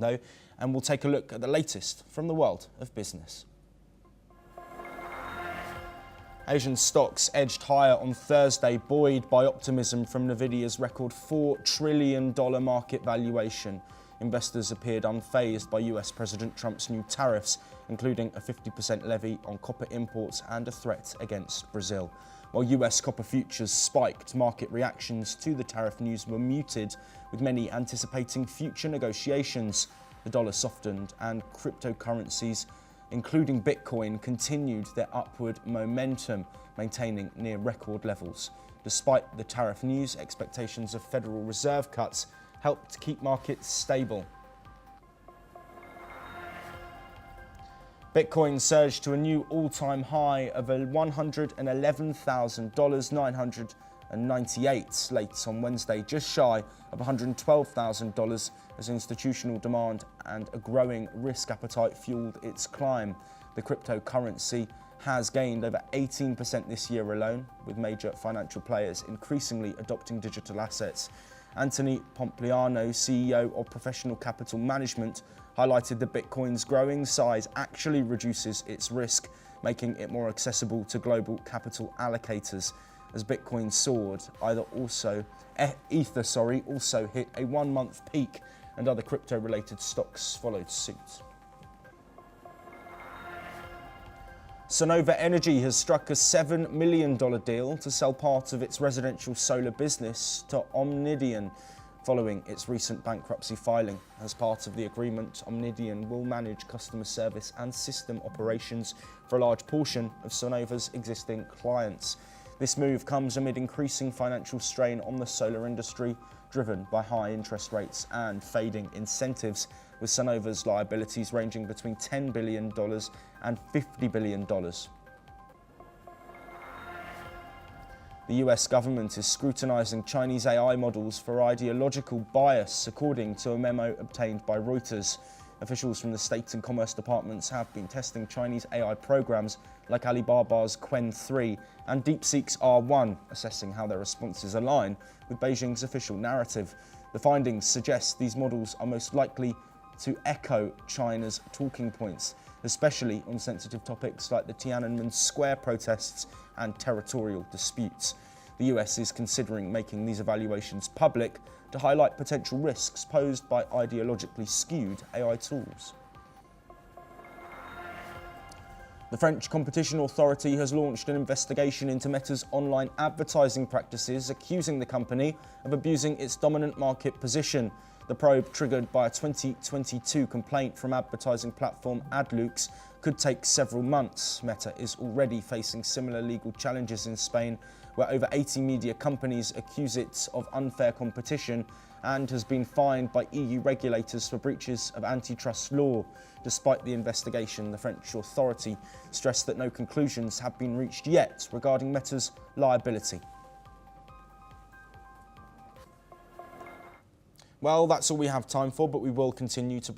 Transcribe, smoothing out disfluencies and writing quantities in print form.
though, and we'll take a look at the latest from the world of business. Asian stocks edged higher on Thursday, buoyed by optimism from NVIDIA's record $4 trillion market valuation. Investors appeared unfazed by US President Trump's new tariffs, including a 50% levy on copper imports and a threat against Brazil. While US copper futures spiked, market reactions to the tariff news were muted, with many anticipating future negotiations. The dollar softened and cryptocurrencies, including Bitcoin, continued their upward momentum, maintaining near record levels. Despite the tariff news, expectations of Federal Reserve cuts helped keep markets stable. Bitcoin surged to a new all-time high of $111,998 late on Wednesday, just shy of $112,000 as institutional demand and a growing risk appetite fueled its climb. The cryptocurrency has gained over 18% this year alone, with major financial players increasingly adopting digital assets. Anthony Pompliano, CEO of Professional Capital Management, highlighted that Bitcoin's growing size actually reduces its risk, making it more accessible to global capital allocators. As Bitcoin soared, Ether also hit a one-month peak, and other crypto-related stocks followed suit. Sonova Energy has struck a $7 million deal to sell part of its residential solar business to Omnidian, following its recent bankruptcy filing. As part of the agreement, Omnidian will manage customer service and system operations for a large portion of Sonova's existing clients. This move comes amid increasing financial strain on the solar industry, driven by high interest rates and fading incentives, with Sonova's liabilities ranging between $10 billion and $50 billion. The US government is scrutinizing Chinese AI models for ideological bias, according to a memo obtained by Reuters. Officials from the State and Commerce departments have been testing Chinese AI programs like Alibaba's Qwen 3 and DeepSeek's R1, assessing how their responses align with Beijing's official narrative. The findings suggest these models are most likely to echo China's talking points, especially on sensitive topics like the Tiananmen Square protests and territorial disputes. The US is considering making these evaluations public to highlight potential risks posed by ideologically skewed AI tools. The French Competition Authority has launched an investigation into Meta's online advertising practices, accusing the company of abusing its dominant market position. The probe, triggered by a 2022 complaint from advertising platform AdLux, could take several months. Meta is already facing similar legal challenges in Spain, where over 80 media companies accuse it of unfair competition, and has been fined by EU regulators for breaches of antitrust law. Despite the investigation, the French authority stressed that no conclusions have been reached yet regarding Meta's liability. Well, that's all we have time for, but we will continue to